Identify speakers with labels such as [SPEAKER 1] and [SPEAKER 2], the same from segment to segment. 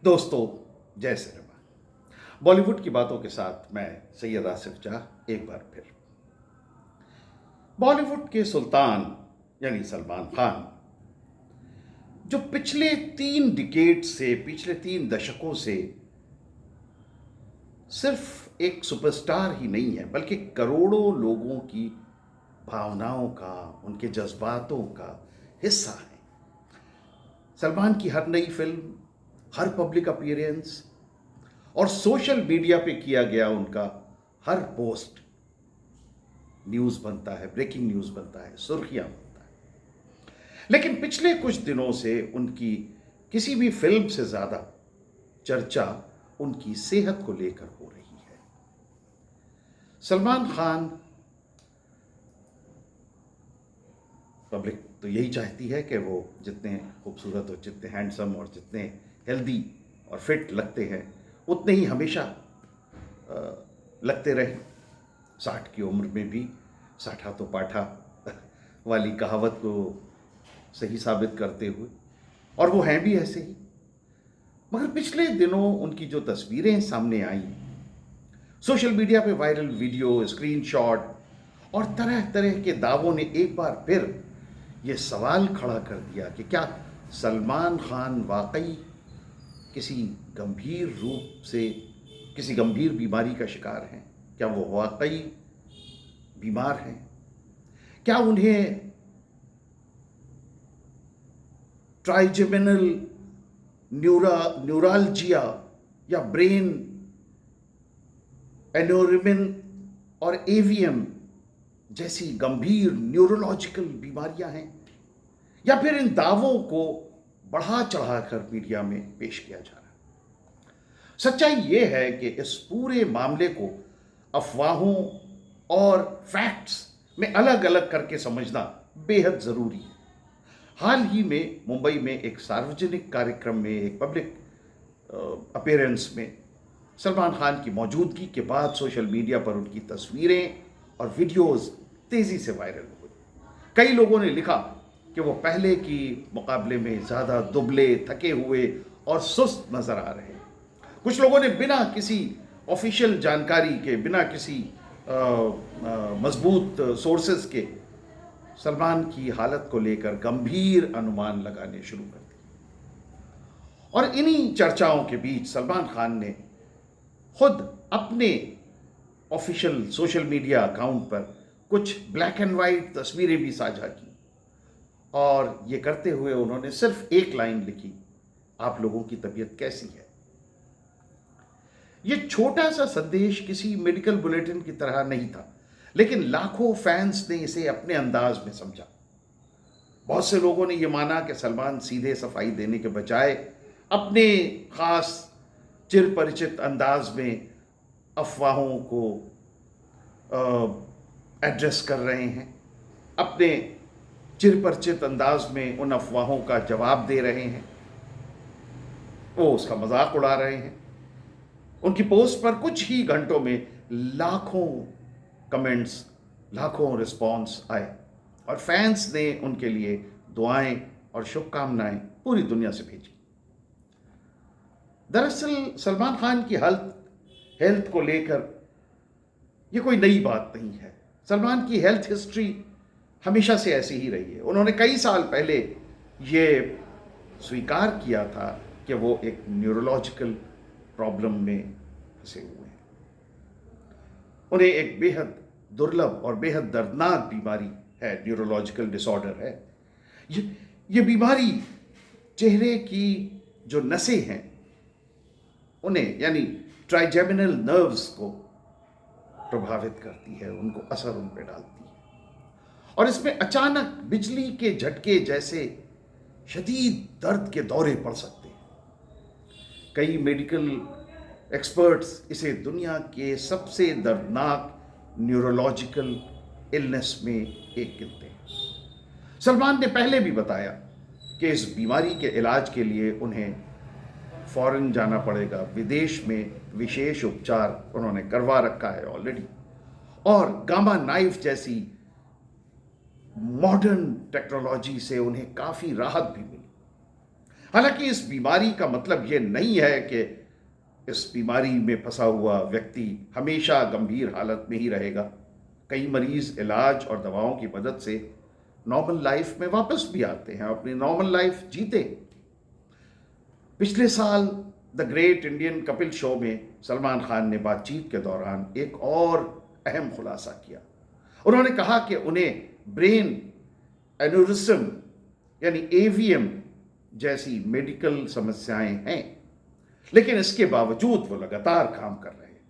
[SPEAKER 1] दोस्तों, जय सिनेमा। बॉलीवुड की बातों के साथ मैं सैयद आसिफ जाह एक बार फिर। बॉलीवुड के सुल्तान यानी सलमान खान, जो पिछले 3 डिकेड से, पिछले 3 दशकों से सिर्फ एक सुपरस्टार ही नहीं है, बल्कि करोड़ों लोगों की भावनाओं का, उनके जज्बातों का हिस्सा है। सलमान की हर नई फिल्म, हर पब्लिक अपीयरेंस और सोशल मीडिया पे किया गया उनका हर पोस्ट न्यूज़ बनता है, ब्रेकिंग न्यूज़ बनता है, सुर्खियां बनता है। लेकिन पिछले कुछ दिनों से उनकी किसी भी फिल्म से ज़्यादा चर्चा उनकी सेहत को लेकर हो रही है। सलमान खान, पब्लिक तो यही चाहती है कि वो जितने खूबसूरत और जितने हैंडसम और जितने हेल्दी और फिट लगते हैं, उतने ही हमेशा लगते रहे। 60 की उम्र में भी साठा तो पाठा वाली कहावत को सही साबित करते हुए, और वो हैं भी ऐसे ही। मगर पिछले दिनों उनकी जो तस्वीरें सामने आई, सोशल मीडिया पे वायरल वीडियो, स्क्रीनशॉट और तरह तरह के दावों ने एक बार फिर ये सवाल खड़ा कर दिया कि क्या सलमान खान वाकई किसी गंभीर रूप से, किसी गंभीर बीमारी का शिकार हैं? क्या वो वाकई बीमार हैं? क्या उन्हें ट्राइजेमिनल न्यूरालजिया या ब्रेन एनोरिमिन और एवीएम जैसी गंभीर न्यूरोलॉजिकल बीमारियां हैं? या फिर इन दावों को बढ़ा चढ़ाकर मीडिया में पेश किया जा रहा है? सच्चाई यह है कि इस पूरे मामले को अफवाहों और फैक्ट्स में अलग अलग करके समझना बेहद जरूरी है। हाल ही में मुंबई में एक सार्वजनिक कार्यक्रम में, एक पब्लिक अपीयरेंस में सलमान खान की मौजूदगी के बाद सोशल मीडिया पर उनकी तस्वीरें और वीडियोस तेजी से वायरल हुई। कई लोगों ने लिखा कि वो पहले की मुकाबले में ज़्यादा दुबले, थके हुए और सुस्त नजर आ रहे हैं। कुछ लोगों ने बिना किसी ऑफिशियल जानकारी के, बिना किसी मजबूत सोर्सेज के सलमान की हालत को लेकर गंभीर अनुमान लगाने शुरू कर दिए। और इन्हीं चर्चाओं के बीच सलमान खान ने खुद अपने ऑफिशियल सोशल मीडिया अकाउंट पर कुछ ब्लैक एंड वाइट तस्वीरें भी साझा की, और ये करते हुए उन्होंने सिर्फ एक लाइन लिखी, आप लोगों की तबीयत कैसी है? ये छोटा सा संदेश किसी मेडिकल बुलेटिन की तरह नहीं था, लेकिन लाखों फैंस ने इसे अपने अंदाज में समझा। बहुत से लोगों ने यह माना कि सलमान सीधे सफाई देने के बजाय अपने खास चिर परिचित अंदाज में अफवाहों को एड्रेस कर रहे हैं, अपने चिर परिचित अंदाज में उन अफवाहों का जवाब दे रहे हैं, वो उसका मजाक उड़ा रहे हैं। उनकी पोस्ट पर कुछ ही घंटों में लाखों कमेंट्स, लाखों रिस्पॉन्स आए, और फैंस ने उनके लिए दुआएं और शुभकामनाएं पूरी दुनिया से भेजी। दरअसल सलमान खान की हेल्थ को लेकर यह कोई नई बात नहीं है। सलमान की हेल्थ हिस्ट्री हमेशा से ऐसी ही रही है। उन्होंने कई साल पहले ये स्वीकार किया था कि वो एक न्यूरोलॉजिकल प्रॉब्लम में फंसे हुए हैं। उन्हें एक बेहद दुर्लभ और बेहद दर्दनाक बीमारी है, न्यूरोलॉजिकल डिसऑर्डर है। ये बीमारी चेहरे की जो नसें हैं उन्हें, यानी ट्राइजेमिनल नर्व्स को प्रभावित करती है, उनको असर उन पर डालती है, और इसमें अचानक बिजली के झटके जैसे शदीद दर्द के दौरे पड़ सकते हैं। कई मेडिकल एक्सपर्ट्स इसे दुनिया के सबसे दर्दनाक न्यूरोलॉजिकल इलनेस में एक गिनते हैं। सलमान ने पहले भी बताया कि इस बीमारी के इलाज के लिए उन्हें फॉरेन जाना पड़ेगा, विदेश में विशेष उपचार उन्होंने करवा रखा है ऑलरेडी, और गामा नाइफ जैसी मॉडर्न टेक्नोलॉजी से उन्हें काफ़ी राहत भी मिली। हालांकि इस बीमारी का मतलब यह नहीं है कि इस बीमारी में फंसा हुआ व्यक्ति हमेशा गंभीर हालत में ही रहेगा। कई मरीज इलाज और दवाओं की मदद से नॉर्मल लाइफ में वापस भी आते हैं, अपनी नॉर्मल लाइफ जीते। पिछले साल the great Indian Kapil show में सलमान खान ने बातचीत के दौरान एक और अहम खुलासा किया। उन्होंने कहा कि उन्हें ब्रेन एन्यूरिज्म यानी एवीएम जैसी मेडिकल समस्याएं हैं, लेकिन इसके बावजूद वो लगातार काम कर रहे हैं।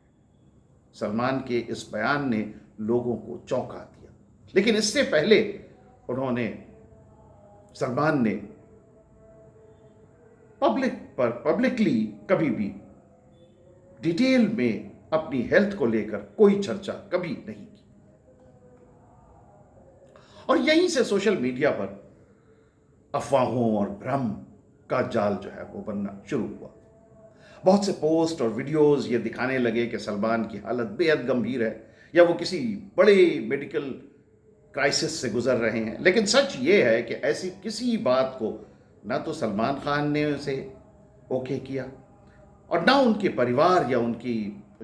[SPEAKER 1] सलमान के इस बयान ने लोगों को चौंका दिया, लेकिन इससे पहले सलमान ने पब्लिकली कभी भी डिटेल में अपनी हेल्थ को लेकर कोई चर्चा कभी नहीं की। और यहीं से सोशल मीडिया पर अफवाहों और भ्रम का जाल जो है वो बनना शुरू हुआ। बहुत से पोस्ट और वीडियोस ये दिखाने लगे कि सलमान की हालत बेहद गंभीर है या वो किसी बड़े मेडिकल क्राइसिस से गुजर रहे हैं। लेकिन सच ये है कि ऐसी किसी बात को ना तो सलमान खान ने उसे ओके किया और ना उनके परिवार या उनकी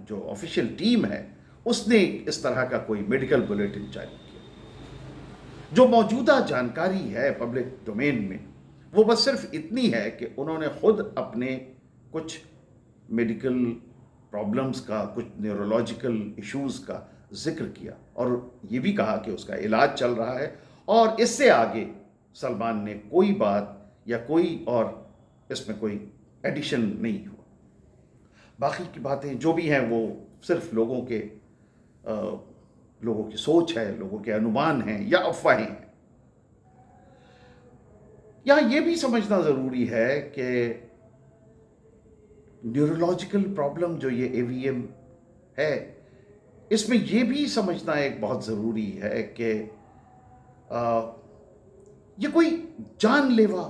[SPEAKER 1] जो ऑफिशियल टीम है उसने इस तरह का कोई मेडिकल बुलेटिन जारी किया। जो मौजूदा जानकारी है पब्लिक डोमेन में वो बस सिर्फ इतनी है कि उन्होंने खुद अपने कुछ मेडिकल प्रॉब्लम्स का, कुछ न्यूरोलॉजिकल इश्यूज का जिक्र किया और ये भी कहा कि उसका इलाज चल रहा है और इससे आगे सलमान ने कोई बात या कोई और इसमें कोई एडिशन नहीं हुआ। बाकी की बातें जो भी हैं वो सिर्फ लोगों की सोच है, लोगों के अनुमान हैं या अफवाहें हैं। यहां यह भी समझना जरूरी है कि न्यूरोलॉजिकल प्रॉब्लम जो ये एवीएम है, इसमें यह भी समझना एक बहुत ज़रूरी है कि ये कोई जानलेवा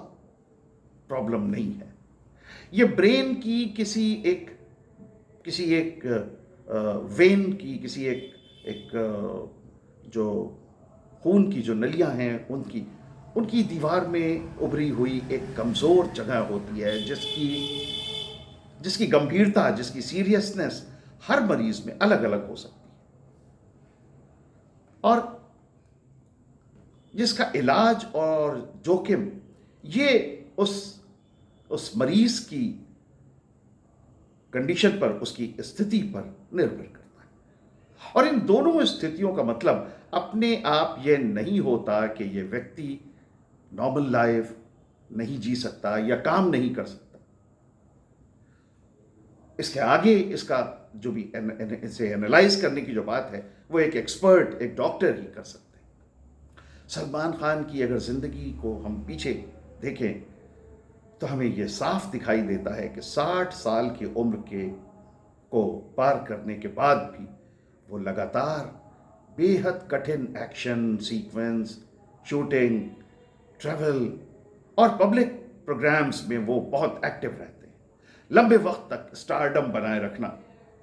[SPEAKER 1] प्रॉब्लम नहीं है। ये ब्रेन की किसी एक वेन की, किसी एक जो खून की जो नलियां हैं उनकी दीवार में उभरी हुई एक कमज़ोर जगह होती है जिसकी गंभीरता, जिसकी सीरियसनेस हर मरीज में अलग अलग हो सकती है और जिसका इलाज और जोखिम ये उस मरीज की कंडीशन पर, उसकी स्थिति पर निर्भर करता है। और इन दोनों स्थितियों का मतलब अपने आप यह नहीं होता कि यह व्यक्ति नॉर्मल लाइफ नहीं जी सकता या काम नहीं कर सकता। इसके आगे इसका जो भी इसे एनालाइज करने की जो बात है वो एक एक्सपर्ट, एक डॉक्टर ही कर सकते हैं। सलमान खान की अगर जिंदगी को हम पीछे देखें तो हमें यह साफ दिखाई देता है कि 60 साल की उम्र को पार करने के बाद भी वो लगातार बेहद कठिन एक्शन सीक्वेंस, शूटिंग, ट्रैवल और पब्लिक प्रोग्राम्स में वो बहुत एक्टिव रहते हैं। लंबे वक्त तक स्टारडम बनाए रखना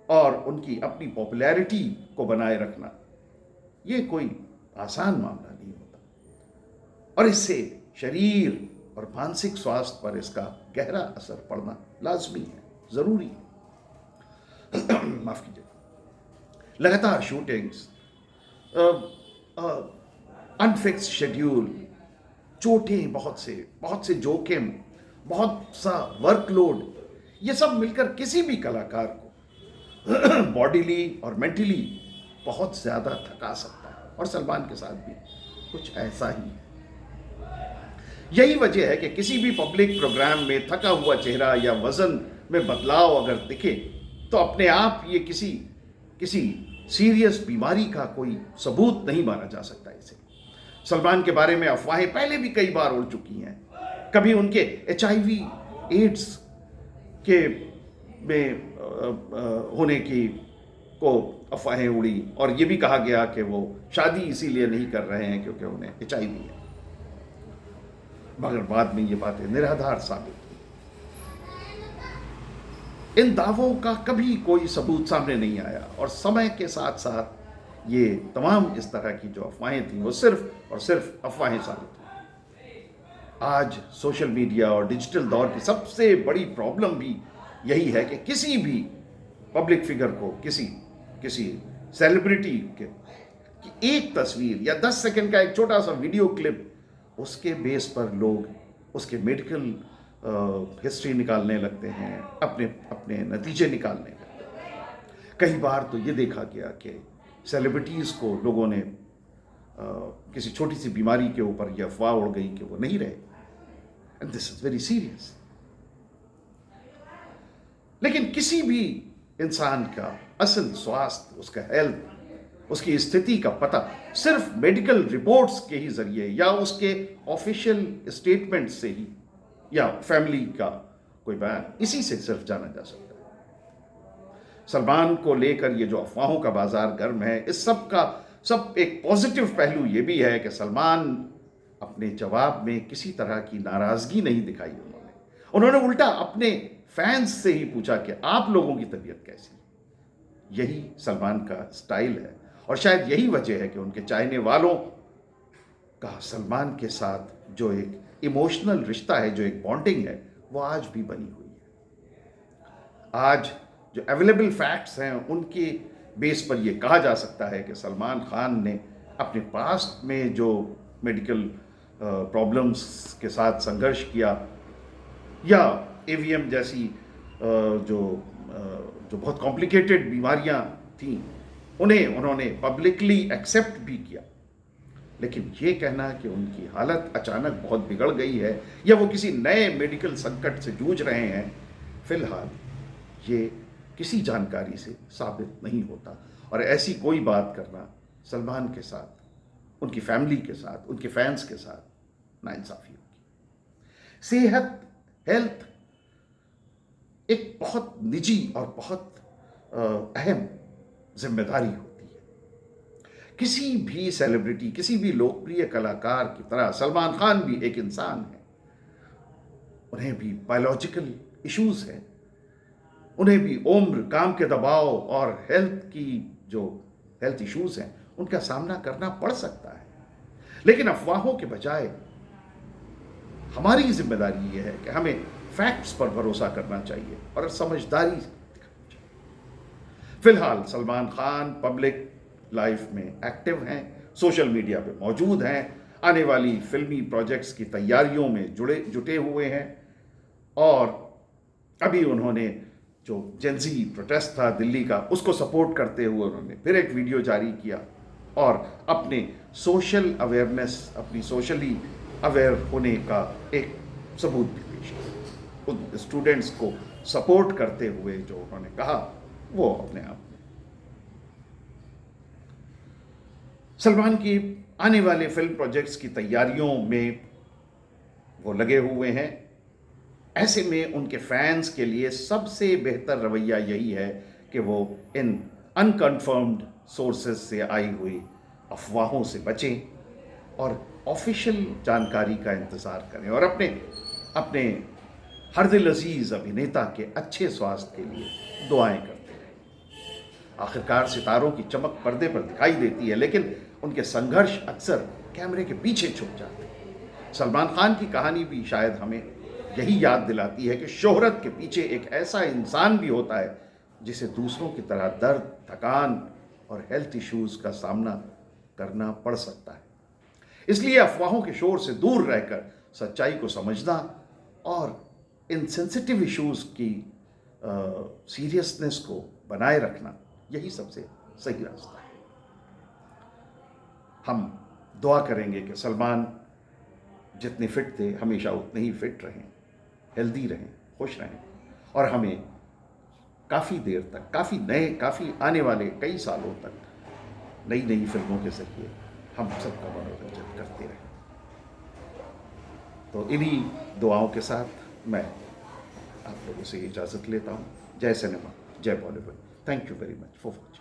[SPEAKER 1] और उनकी अपनी पॉपुलैरिटी को बनाए रखना ये कोई आसान मामला नहीं होता और इससे शरीर और मानसिक स्वास्थ्य पर इसका गहरा असर पड़ना लाजमी है, जरूरी है। माफ कीजिए। लगातार शूटिंग्स, अनफिक्स शेड्यूल, चोटें, बहुत से जोखिम, बहुत सा वर्कलोड, ये सब मिलकर किसी भी कलाकार को बॉडीली और मेंटली बहुत ज्यादा थका सकता है और सलमान के साथ भी कुछ ऐसा ही है। यही वजह है कि किसी भी पब्लिक प्रोग्राम में थका हुआ चेहरा या वजन में बदलाव अगर दिखे तो अपने आप ये किसी सीरियस बीमारी का कोई सबूत नहीं माना जा सकता। इसे सलमान के बारे में अफवाहें पहले भी कई बार उड़ चुकी हैं। कभी उनके HIV एड्स के में होने की को अफवाहें उड़ी और ये भी कहा गया कि वो शादी इसीलिए नहीं कर रहे हैं क्योंकि उन्हें HIV है, मगर बाद में ये बातें निराधार साबित हुई। इन दावों का कभी कोई सबूत सामने नहीं आया और समय के साथ साथ ये तमाम इस तरह की जो अफवाहें थी वो सिर्फ और सिर्फ अफवाहें साबित हुई। आज सोशल मीडिया और डिजिटल दौर की सबसे बड़ी प्रॉब्लम भी यही है कि किसी भी पब्लिक फिगर को, किसी किसी सेलिब्रिटी के की एक तस्वीर या 10 सेकंड का एक छोटा सा वीडियो क्लिप, उसके बेस पर लोग उसके मेडिकल हिस्ट्री निकालने लगते हैं, अपने अपने नतीजे निकालने लगते हैं। कई बार तो ये देखा गया कि सेलिब्रिटीज़ को लोगों ने किसी छोटी सी बीमारी के ऊपर यह अफवाह उड़ गई कि वो नहीं रहे, and this is very serious. लेकिन किसी भी इंसान का असल स्वास्थ्य, उसका हेल्थ, उसकी स्थिति का पता सिर्फ मेडिकल रिपोर्ट्स के ही जरिए या उसके ऑफिशियल स्टेटमेंट से ही या फैमिली का कोई बयान, इसी से सिर्फ जाना जा सकता है। सलमान को लेकर ये जो अफवाहों का बाजार गर्म है, इस सब का सब एक पॉजिटिव पहलू ये भी है कि सलमान अपने जवाब में किसी तरह की नाराजगी नहीं दिखाई। उन्होंने उल्टा अपने फैंस से ही पूछा कि आप लोगों की तबीयत कैसी है। यही सलमान का स्टाइल है और शायद यही वजह है कि उनके चाहने वालों का सलमान के साथ जो एक इमोशनल रिश्ता है, जो एक बॉन्डिंग है, वो आज भी बनी हुई है। आज जो अवेलेबल फैक्ट्स हैं उनके बेस पर यह कहा जा सकता है कि सलमान खान ने अपने पास्ट में जो मेडिकल प्रॉब्लम्स के साथ संघर्ष किया या एवीएम जैसी जो बहुत कॉम्प्लिकेटेड बीमारियां थीं, उन्हें उन्होंने पब्लिकली एक्सेप्ट भी किया। लेकिन ये कहना कि उनकी हालत अचानक बहुत बिगड़ गई है या वो किसी नए मेडिकल संकट से जूझ रहे हैं, फिलहाल ये किसी जानकारी से साबित नहीं होता। और ऐसी कोई बात करना सलमान के साथ, उनकी फैमिली के साथ, उनके फैंस के साथ नाइंसाफी होगी। सेहत, हेल्थ एक बहुत निजी और बहुत अहम जिम्मेदारी होती है। किसी भी सेलिब्रिटी, किसी भी लोकप्रिय कलाकार की तरह सलमान खान भी एक इंसान है। उन्हें भी बायोलॉजिकल इश्यूज हैं, उन्हें भी उम्र, काम के दबाव और हेल्थ इश्यूज हैं, उनका सामना करना पड़ सकता है। लेकिन अफवाहों के बजाय हमारी जिम्मेदारी यह है कि हमें फैक्ट्स पर भरोसा करना चाहिए और समझदारी दिखानी चाहिए। फिलहाल सलमान खान पब्लिक लाइफ में एक्टिव हैं, सोशल मीडिया पे मौजूद हैं, आने वाली फिल्मी प्रोजेक्ट्स की तैयारियों में जुटे हुए हैं और अभी उन्होंने जो जेंजी प्रोटेस्ट था दिल्ली का, उसको सपोर्ट करते हुए उन्होंने फिर एक वीडियो जारी किया और अपने सोशल अवेयरनेस, अपनी सोशली अवेयर होने का एक सबूत भी पेश किया। उन स्टूडेंट्स को सपोर्ट करते हुए जो उन्होंने कहा, वो अपने आप में सलमान की आने वाले फिल्म प्रोजेक्ट्स की तैयारियों में वो लगे हुए हैं। ऐसे में उनके फैंस के लिए सबसे बेहतर रवैया यही है कि वो इन अनकन्फर्म्ड सोर्सेज से आई हुई अफवाहों से बचें और ऑफिशियल जानकारी का इंतज़ार करें और अपने हर दिल अजीज़ अभिनेता के अच्छे स्वास्थ्य के लिए दुआएं करते रहें। आखिरकार सितारों की चमक पर्दे पर दिखाई देती है, लेकिन उनके संघर्ष अक्सर कैमरे के पीछे छुप जाते हैं। सलमान खान की कहानी भी शायद हमें यही याद दिलाती है कि शोहरत के पीछे एक ऐसा इंसान भी होता है जिसे दूसरों की तरह दर्द, थकान और हेल्थ इश्यूज का सामना करना पड़ सकता है। इसलिए अफवाहों के शोर से दूर रहकर सच्चाई को समझना और इन सेंसिटिव इश्यूज की सीरियसनेस को बनाए रखना, यही सबसे सही रास्ता है। हम दुआ करेंगे कि सलमान जितने फिट थे हमेशा उतने ही फिट रहें, हेल्दी रहें, खुश रहें और हमें काफ़ी देर तक, काफ़ी आने वाले कई सालों तक नई नई फिल्मों के जरिए हम सबका मनोरंजन करते रहें। तो इन्हीं दुआओं के साथ मैं आप लोगों से इजाज़त लेता हूँ। जय सिनेमा, जय Bollywood. Thank you very much for watching.